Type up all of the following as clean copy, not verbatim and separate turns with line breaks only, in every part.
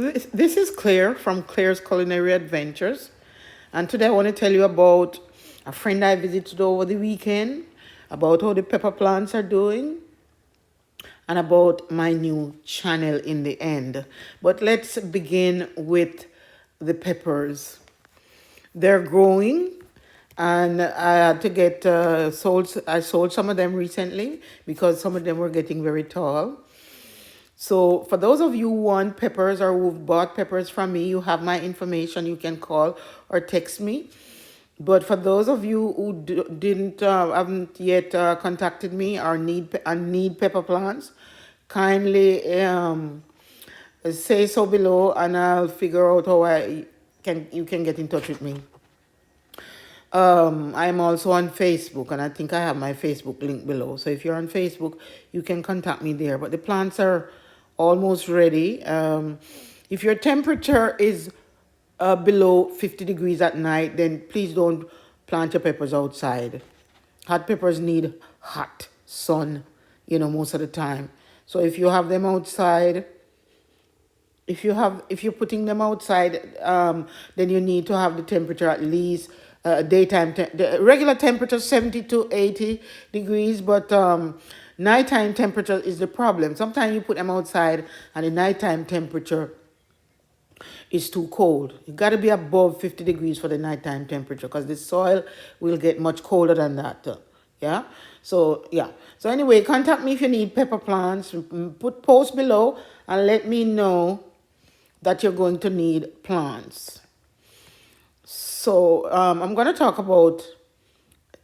This is Claire from Claire's Culinary Adventures, and today I want to tell you about a friend I visited over the weekend, about how the pepper plants are doing, and about my new channel in the end. But let's begin with the peppers. They're growing, and I had to get sold. I sold some of them recently because some of them were getting very tall. So for those of you who want peppers or who've bought peppers from me, you have my information. You can call or text me. But for those of you who didn't haven't yet contacted me or need pepper plants, kindly say so below, and I'll figure out how you can get in touch with me. I'm also on Facebook, and I think I have my Facebook link below. So if you're on Facebook, you can contact me there. But the plants are almost ready. If your temperature is below 50 degrees at night, then please don't plant your peppers outside. Hot peppers need hot sun, most of the time. So if you have them outside, if you're putting them outside, then you need to have the temperature at least the regular temperature 70 to 80 degrees, but nighttime temperature is the problem. Sometimes you put them outside and the nighttime temperature is too cold. You got to be above 50 degrees for the nighttime temperature, because the soil will get much colder than that. Yeah. So anyway, contact me if you need pepper plants. Put post below and let me know that you're going to need plants. So I'm going to talk about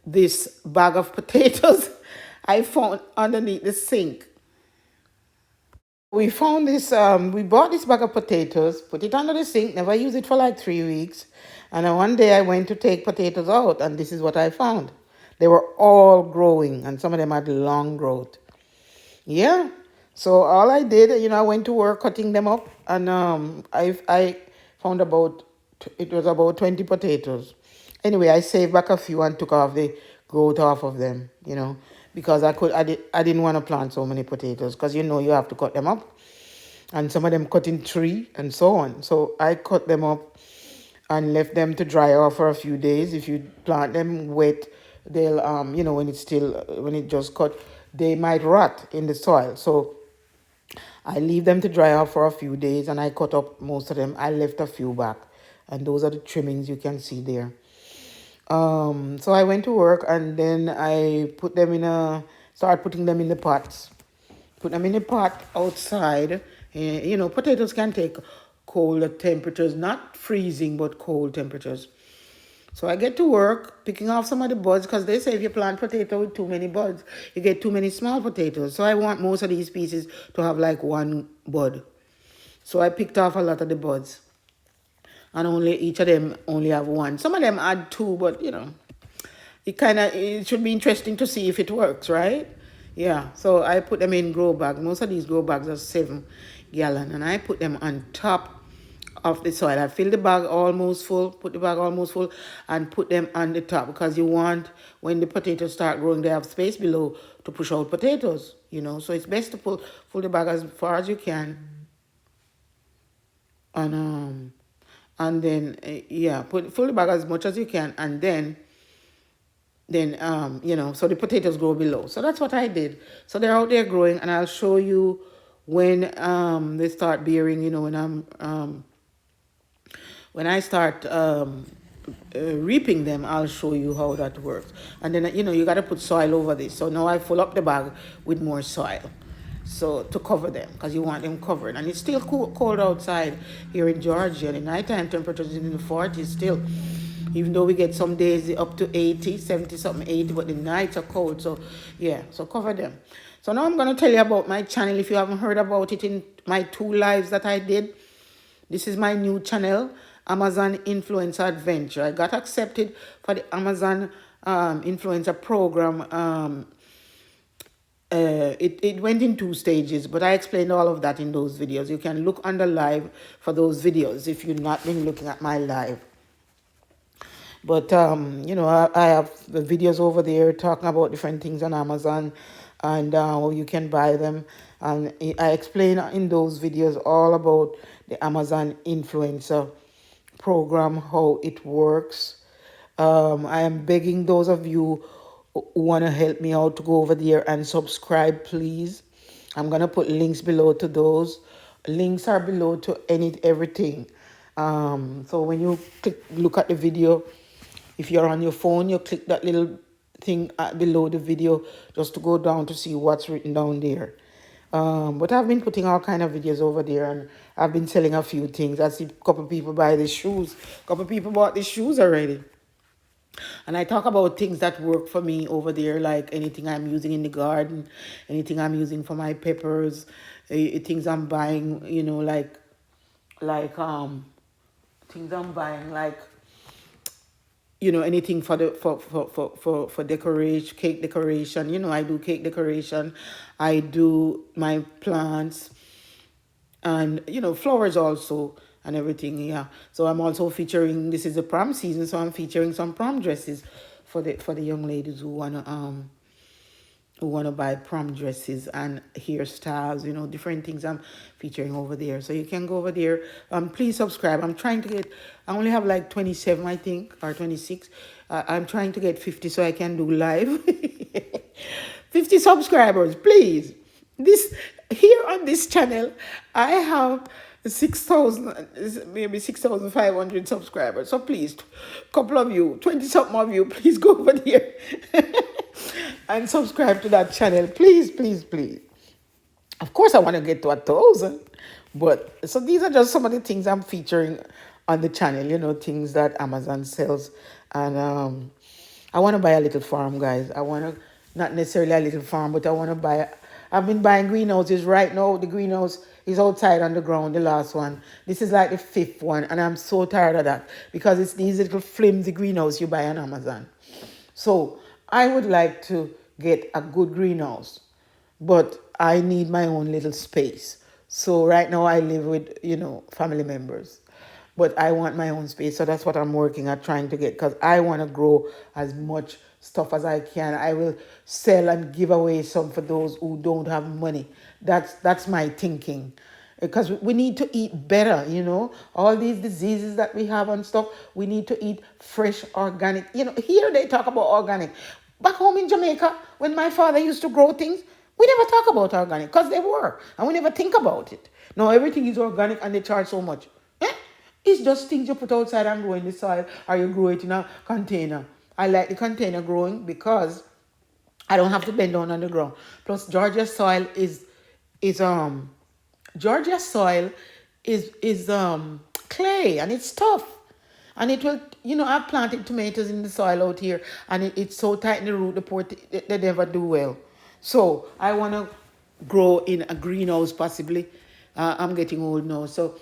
this bag of potatoes I found underneath the sink. We found this, we bought this bag of potatoes, put it under the sink, never used it for like 3 weeks. And then one day I went to take potatoes out, and this is what I found. They were all growing, and some of them had long growth. Yeah. So all I did, I went to work cutting them up, and I found it was about 20 potatoes. Anyway, I saved back a few and took off the growth off of them, because I didn't want to plant so many potatoes, because you have to cut them up, and some of them cut in three and so on. So I cut them up and left them to dry off for a few days. If you plant them wet, they'll when it just cut, they might rot in the soil. So I leave them to dry off for a few days, and I cut up most of them. I left a few back, and those are the trimmings you can see there. So I went to work, and then I start putting them in the pots. Put them in the pot outside. Potatoes can take cold temperatures, not freezing, but cold temperatures. So I get to work picking off some of the buds, because they say if you plant potato with too many buds, you get too many small potatoes. So I want most of these species to have like one bud. So I picked off a lot of the buds, and each of them only have one. Some of them add two, but it should be interesting to see if it works, right? Yeah. So I put them in grow bags. Most of these grow bags are 7-gallon, and I put them on top of the soil. I fill the bag almost full, put the bag almost full, and put them on the top, because you want, when the potatoes start growing, they have space below to push out potatoes, So it's best to fill the bag as far as you can, and then fill the bag as much as you can, and then so the potatoes grow below. So that's what I did. So they're out there growing, and I'll show you when they start bearing. When I start reaping them, I'll show you how that works. And then, you got to put soil over this. So now I fill up the bag with more soil, so to cover them, because you want them covered. And it's still cold outside here in Georgia. The nighttime temperature is in the 40s still. Even though we get some days up to 80, 70 something, 80, but the nights are cold. So, so cover them. So now I'm going to tell you about my channel. If you haven't heard about it in my 2 lives that I did, this is my new channel, AMSZON Influencer Adventure. I got accepted for the AMSZON Influencer program. It went in 2 stages, but I explained all of that in those videos. You can look under live for those videos if you've not been looking at my live. But, I have the videos over there talking about different things on Amazon, and how you can buy them. And I explain in those videos all about the Amazon Influencer program, how it works. I am begging those of you who want to help me out to go over there and subscribe, please. I'm going to put links below to those. Links are below to everything. So when you look at the video, if you're on your phone, you click that little thing below the video just to go down to see what's written down there. But I've been putting all kind of videos over there, and I've been selling a few things. I see a couple people buy the shoes. A couple people bought the shoes already. And I talk about things that work for me over there, like anything I'm using in the garden, anything I'm using for my peppers, things I'm buying, like things I'm buying, like anything for the for decoration, cake decoration. I do cake decoration, I do my plants, and flowers also, and everything. Yeah, so I'm also featuring, this is the prom season, so I'm featuring some prom dresses for the young ladies who want to buy prom dresses and hairstyles, different things I'm featuring over there. So you can go over there. Please subscribe. I'm trying to get, I only have like 27, I think, or 26. I'm trying to get 50 so I can do live. 50 subscribers, please. This, here on this channel, I have 6,000, maybe 6,500 subscribers. So please, couple of you, 20 something of you, please go over there and subscribe to that channel. Please, please, please. Of course, I want to get to 1,000. But so these are just some of the things I'm featuring on the channel, things that Amazon sells. And I want to buy a little farm, guys. I want to, not necessarily a little farm, but I want to buy, I've been buying greenhouses right now. The greenhouse is outside on the ground, the last one. This is like the 5th one, and I'm so tired of that because it's these little flimsy greenhouse you buy on Amazon. So I would like to get a good greenhouse, but I need my own little space. So right now I live with, family members, but I want my own space. So that's what I'm working at, trying to get, because I want to grow as much stuff as I can. I will sell and give away some for those who don't have money. That's my thinking. Because we need to eat better, all these diseases that we have and stuff, we need to eat fresh, organic. Here they talk about organic. Back home in Jamaica, when my father used to grow things, we never talk about organic because they were, and we never think about it. Now everything is organic and they charge so much. It's just things you put outside and grow in the soil, or you grow it in a container. I like the container growing because I don't have to bend down on the ground. Plus, Georgia soil is clay, and it's tough. And it will, I've planted tomatoes in the soil out here, and it's so tight in the root, they never do well. So I want to grow in a greenhouse, possibly. I'm getting old now, so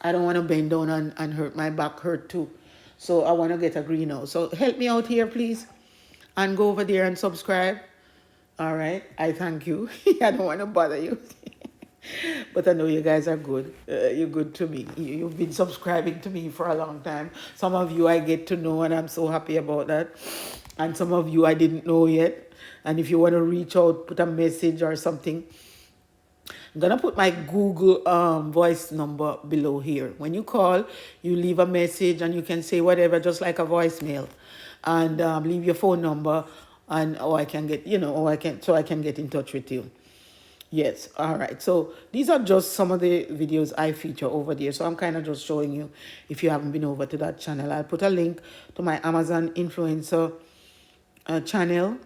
I don't want to bend down and hurt my back, hurt too. So I want to get a greenhouse. So help me out here, please, and go over there and subscribe. All right, I thank you. I don't want to bother you. But I know you guys are good. You're good to me. You've been subscribing to me for a long time. Some of you I get to know, and I'm so happy about that. And some of you I didn't know yet. And if you want to reach out, put a message or something, I'm going to put my Google voice number below here. When you call, you leave a message, and you can say whatever, just like a voicemail. And leave your phone number, and I can get in touch with you. Yes, all right. So these are just some of the videos I feature over there. So I'm kind of just showing you, if you haven't been over to that channel. I'll put a link to my Amazon Influencer channel.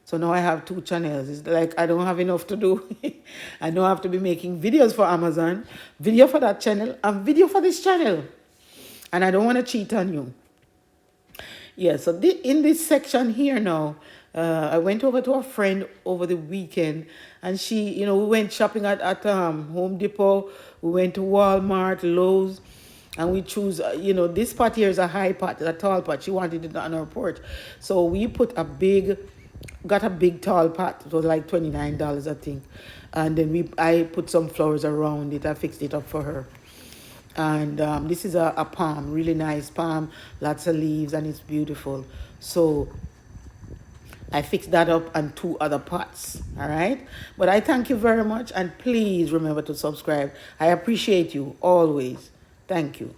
So now I have 2 channels. It's like I don't have enough to do. I know I have to be making videos for Amazon, video for that channel, and video for this channel. And I don't want to cheat on you. Yeah, so in this section here now, I went over to a friend over the weekend, and she, we went shopping at Home Depot. We went to Walmart, Lowe's, and we choose, this pot here is a high pot, a tall pot. She wanted it on her porch. So we got a big tall pot. It was like $29, I think. And then I put some flowers around it. I fixed it up for her. And this is a palm, really nice palm, lots of leaves, and it's beautiful. So I fixed that up on 2 other pots. All right. But I thank you very much. And please remember to subscribe. I appreciate you always. Thank you.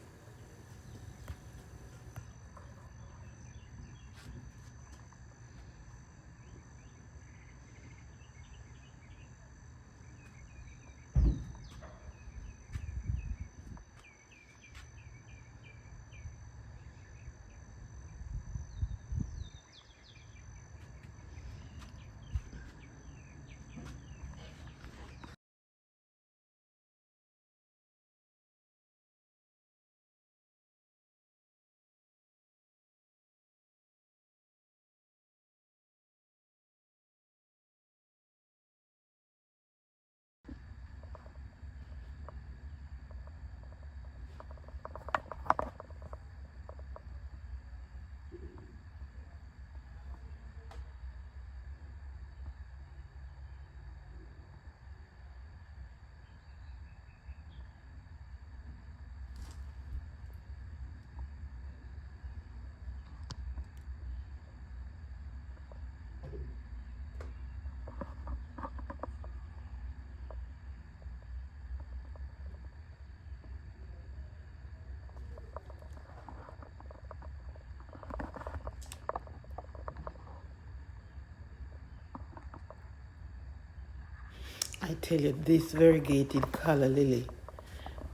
I tell you, this variegated color lily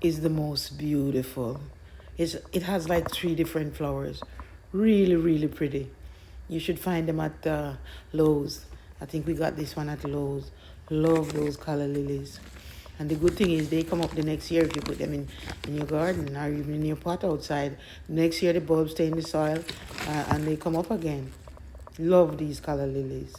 is the most beautiful. It has like 3 different flowers. Really, really pretty. You should find them at Lowe's. I think we got this one at Lowe's. Love those color lilies. And the good thing is they come up the next year if you put them in your garden or even in your pot outside. Next year the bulbs stay in the soil and they come up again. Love these color lilies.